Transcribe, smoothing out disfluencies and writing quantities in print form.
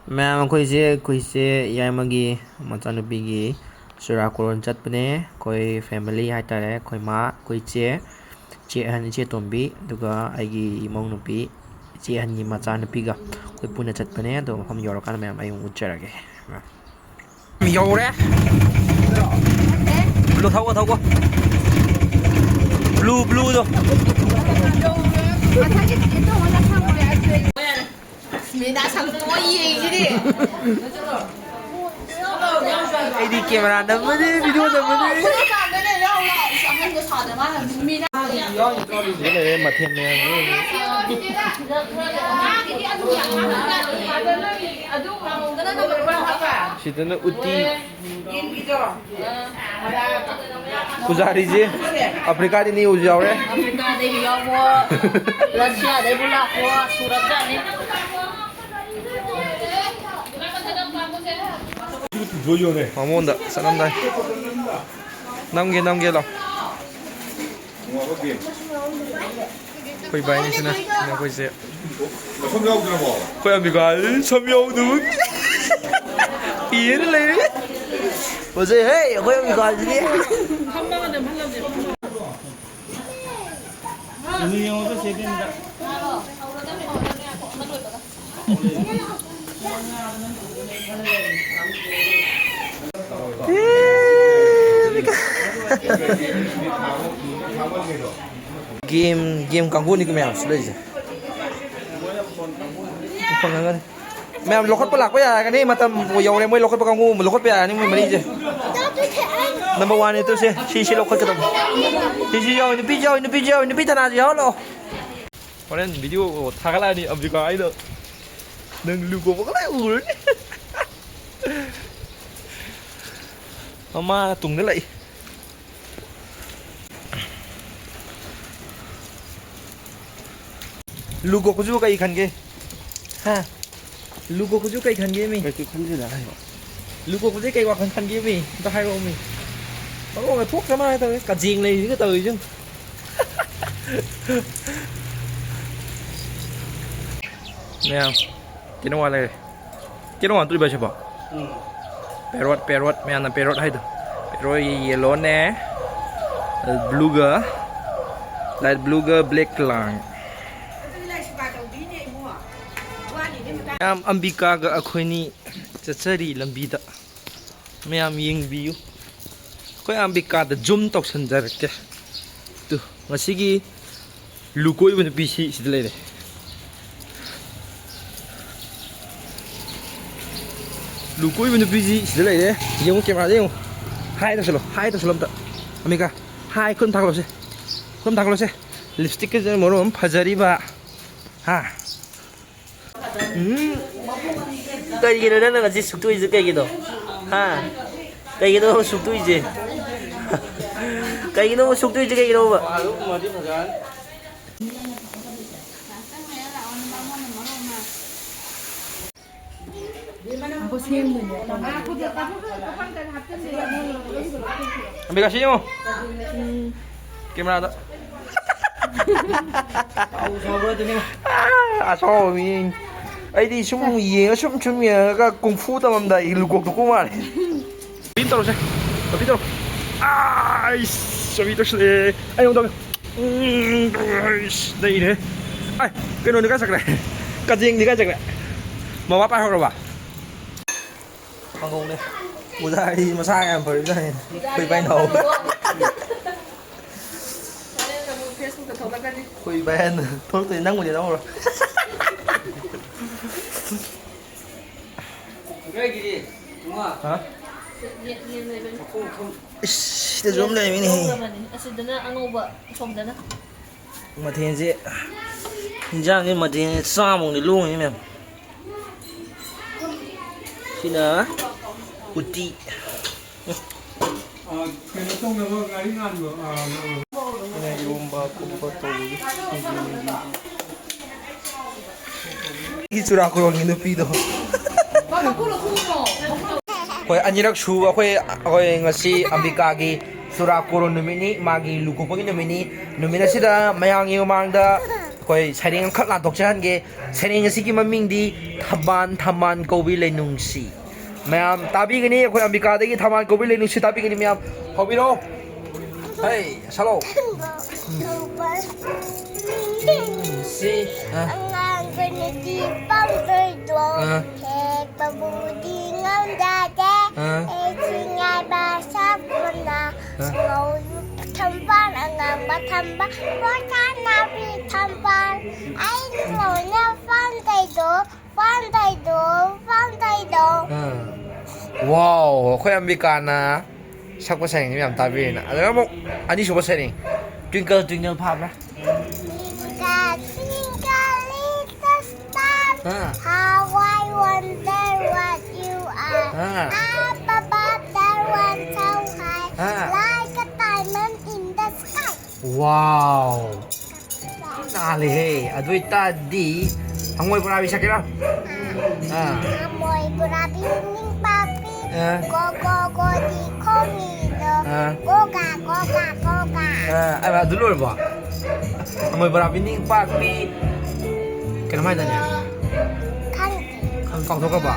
ꯃꯌꯥꯝ ꯑꯩꯈꯣꯏꯁꯦ Yaimagi ꯃꯆꯥꯅꯨꯄꯤꯒꯤ Churakuron ꯆꯠꯄꯅꯦ ꯑꯩꯈꯣꯏ ꯐꯦꯃꯤꯂꯤ ꯍꯥꯏꯇꯥꯔꯦ ꯑꯩꯈꯣꯏ ꯃꯥ ꯑꯩꯈꯣꯏ ꯏꯆꯦ ꯑꯍꯟ ꯏꯆꯦ ꯇꯣꯝꯕꯤ ꯑꯗꯨꯒ ꯑꯩꯒꯤ ꯏꯃꯧꯅꯨꯄꯤ ꯏꯆꯦ ꯑꯍꯟꯒꯤ ꯃꯆꯥꯅꯨꯄꯤꯒ ꯑꯩꯈꯣꯏ ꯄꯨꯟꯅ ꯆꯠꯄꯅꯦ ꯑꯗꯣ ꯃꯐꯝ ꯌꯧꯔꯀꯥꯟꯗ ꯃꯌꯥꯝ ꯑꯩ ꯎꯠꯆꯔꯒꯦ ꯌꯧꯔꯦ ꯕ꯭ꯂꯨ ꯊꯧ고 블루도 ꯑꯩꯗꯤ ꯀꯦꯃꯦꯔꯥ ꯅꯝꯕꯅꯤ ꯚꯤꯗꯤꯑꯣ ꯅꯝꯕꯅꯤ ꯃꯊꯦꯜ ꯁꯤꯗꯅ ꯎꯇꯤ ꯄꯨꯖꯥꯔꯤꯁꯦ ꯑꯐ꯭ꯔꯤꯀꯥꯗꯒꯤ ꯌꯧꯁꯨ ꯌꯥꯎꯔꯦ ꯑꯐ꯭ꯔꯤꯀꯥꯗꯒꯤ ꯌꯥꯎꯕ ꯔꯁꯤꯌꯥꯗꯒꯤ ꯂꯥꯛꯄ ꯁꯨꯔꯠꯇꯅꯤ ꯃꯉꯣꯟꯗ ꯆꯠꯂꯝꯗꯥꯏ ꯅꯝꯒꯦ ꯂꯥꯎ ꯑꯩꯈꯣꯏ ꯚꯥꯏꯅꯤꯁꯤꯅ ꯑꯩꯈꯣꯏꯁꯦ ꯁꯝ ꯌꯥꯎꯗ꯭ꯔꯕꯣ? ꯑꯩꯈꯣই ꯑꯝꯕꯤꯀꯥ ꯁꯝ ꯌꯥꯎꯗꯕ ꯄꯤꯔ ꯂꯩꯔꯦ ꯐꯖꯩ ꯍꯦ ꯑꯩꯈꯣꯏ ꯑꯝꯕꯤꯀꯥꯁꯤꯗꯤ game kanggo ni ma'am sila je ma'am lokot pa lakpa ya kani matam yaw re moi lokot pa kanggo lokot pa ya ni moi mari je number 1 ito si lokot ka to si yaw ni pi thana yaw lo horen video thagala ni abjika ai do nang lugo pa kala ur ama tung na lai lugo ko ju kai khan ge ha lugo ko ju kai khan ge mi kai khan ge da lugo ko ju kai wa khan ge mi ta hai ro mi ba ko thuốc sa mai tao cả jing này cái từ chứ nè cái nó này cái nó tụi bây giờ bảo parrot mẹ là parrot hay được parrot yellow nè light blue black line Ambika ga akhoni chachari lambida mayam yengbiyu khoi Ambika da zoom toksan jarke tu ngasigi lukoi bun pc sid lele lukoi bun pc sid lele yeng camera yeng hai ta salo ta Ambika hai kun thaklo se lipstick ke morom phajari ba ha cây gì đó là gì sụt túi dưới cây gì đó ha cây gì đó sụt túi gì cây gì đó sụt túi dưới cây gì đâu vậy anh biết cái gì không camera đó sao mình 아이디 좀 이해가 좀 약간 공부 담는다 이 루고도 꼬마네 빈도로 세 빈도로 아이씨 저 빈도로 아이 엉덩이 아이씨 내 이래 아이 cái nồi nước sạch này cà riêng thì cái sạch này mà bắp ăn rồi bà con ngon đây mua ra đi mà sai em phải đây bị bay đầu bị bay thôi thì nắng một gì đâu rồi cái gì hả? Để zoom lên mình này. Mà thiên gì? Giang cái mà thiên xa mong đi luôn ấy mẹ. Xin nữa. Uti. cái nó không được cái ngăn của này dùng ba cũng có tôi. Cái Churakuron Numit đó. Koi anirak shuba koi ngasi Ambikagi Churakuron Numit ni magi lukupagi numit ni numit sida mayang yung mangda koi sairing ang khat lan tok chan ge sairing asigi maming di thaman kobi lenung si mayam tabi gani koi ambika dagi thaman kobi lenung si tabi gani mayam hobiro hey salo si Ang ganiti pang perdo, kek pabudi ng dati, singay basap ko na, ngaw tampan, ang matamba, rosa na tampan, ay ngaw na fantay do. wow koi ambika na sakpa sairing mayam tabi na ada mo ani suba sairing twinkle pop ra Little star, how I wonder what you are. Up above there one so high, like a diamond in the sky. wow nali hey adui tadi angoi purabi sakira Amoy burabi ning papi, go di komido, goga. Ay dulur ba angoi purabi ning pakpi kenapa tanya Kanti. kang kau ka ba